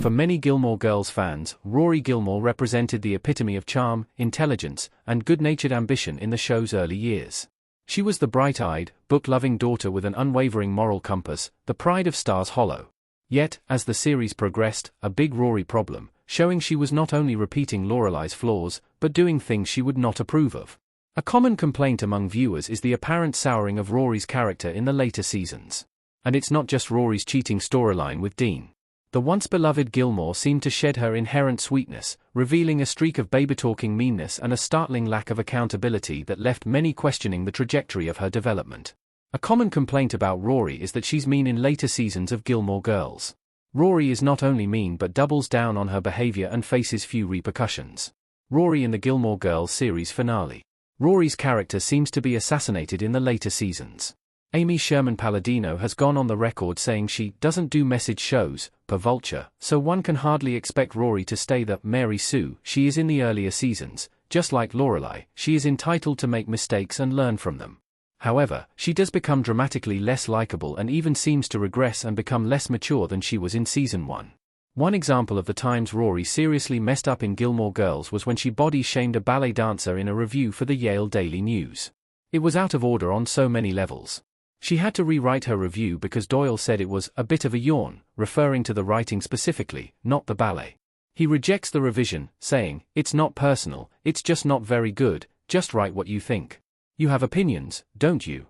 For many Gilmore Girls fans, Rory Gilmore represented the epitome of charm, intelligence, and good-natured ambition in the show's early years. She was the bright-eyed, book-loving daughter with an unwavering moral compass, the pride of Stars Hollow. Yet, as the series progressed, a big Rory problem, showing she was not only repeating Lorelai's flaws, but doing things she would not approve of. A common complaint among viewers is the apparent souring of Rory's character in the later seasons. And it's not just Rory's cheating storyline with Dean. The once-beloved Gilmore seemed to shed her inherent sweetness, revealing a streak of baby-talking meanness and a startling lack of accountability that left many questioning the trajectory of her development. A common complaint about Rory is that she's mean in later seasons of Gilmore Girls. Rory is not only mean but doubles down on her behavior and faces few repercussions. Rory in the Gilmore Girls series finale. Rory's character seems to be assassinated in the later seasons. Amy Sherman-Palladino has gone on the record saying she doesn't do message shows, per Vulture, so one can hardly expect Rory to stay the Mary Sue she is in the earlier seasons. Just like Lorelai, she is entitled to make mistakes and learn from them. However, she does become dramatically less likable and even seems to regress and become less mature than she was in season 1. One example of the times Rory seriously messed up in Gilmore Girls was when she body-shamed a ballet dancer in a review for the Yale Daily News. It was out of order on so many levels. She had to rewrite her review because Doyle said it was a bit of a yawn, referring to the writing specifically, not the ballet. He rejects the revision, saying, "It's not personal, it's just not very good, just write what you think. You have opinions, don't you?"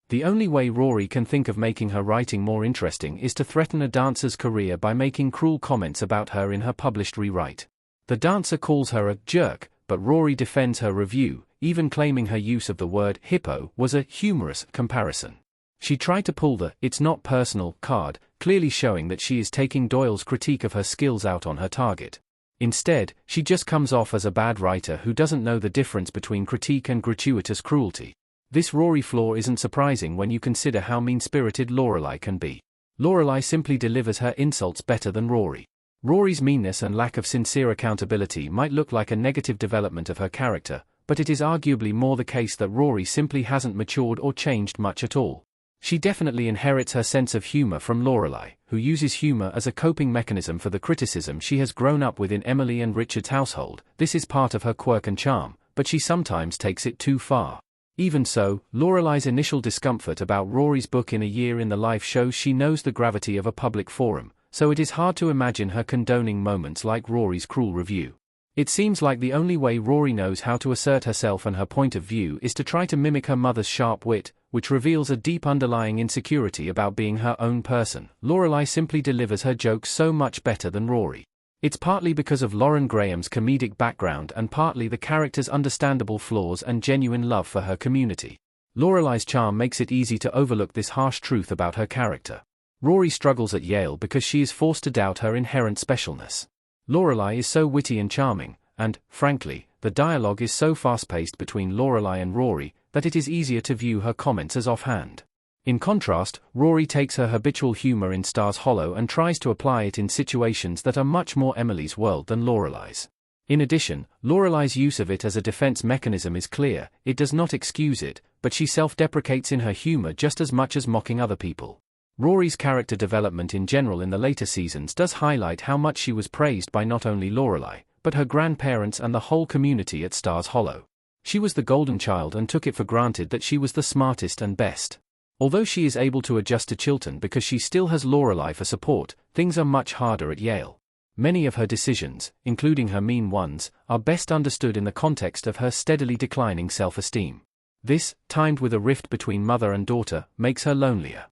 The only way Rory can think of making her writing more interesting is to threaten a dancer's career by making cruel comments about her in her published rewrite. The dancer calls her a jerk, but Rory defends her review, even claiming her use of the word hippo was a humorous comparison. She tried to pull the "it's not personal" card, clearly showing that she is taking Doyle's critique of her skills out on her target. Instead, she just comes off as a bad writer who doesn't know the difference between critique and gratuitous cruelty. This Rory flaw isn't surprising when you consider how mean-spirited Lorelai can be. Lorelai simply delivers her insults better than Rory. Rory's meanness and lack of sincere accountability might look like a negative development of her character, but it is arguably more the case that Rory simply hasn't matured or changed much at all. She definitely inherits her sense of humor from Lorelai, who uses humor as a coping mechanism for the criticism she has grown up with in Emily and Richard's household. This is part of her quirk and charm, but she sometimes takes it too far. Even so, Lorelai's initial discomfort about Rory's book in A Year in the Life shows she knows the gravity of a public forum, so it is hard to imagine her condoning moments like Rory's cruel review. It seems like the only way Rory knows how to assert herself and her point of view is to try to mimic her mother's sharp wit, which reveals a deep underlying insecurity about being her own person. Lorelai simply delivers her jokes so much better than Rory. It's partly because of Lauren Graham's comedic background and partly the character's understandable flaws and genuine love for her community. Lorelai's charm makes it easy to overlook this harsh truth about her character. Rory struggles at Yale because she is forced to doubt her inherent specialness. Lorelai is so witty and charming, and, frankly, the dialogue is so fast-paced between Lorelai and Rory that it is easier to view her comments as offhand. In contrast, Rory takes her habitual humor in Stars Hollow and tries to apply it in situations that are much more Emily's world than Lorelai's. In addition, Lorelai's use of it as a defense mechanism is clear. It does not excuse it, but she self-deprecates in her humor just as much as mocking other people. Rory's character development in general in the later seasons does highlight how much she was praised by not only Lorelai, but her grandparents and the whole community at Stars Hollow. She was the golden child and took it for granted that she was the smartest and best. Although she is able to adjust to Chilton because she still has Lorelai for support, things are much harder at Yale. Many of her decisions, including her mean ones, are best understood in the context of her steadily declining self-esteem. This, timed with a rift between mother and daughter, makes her lonelier.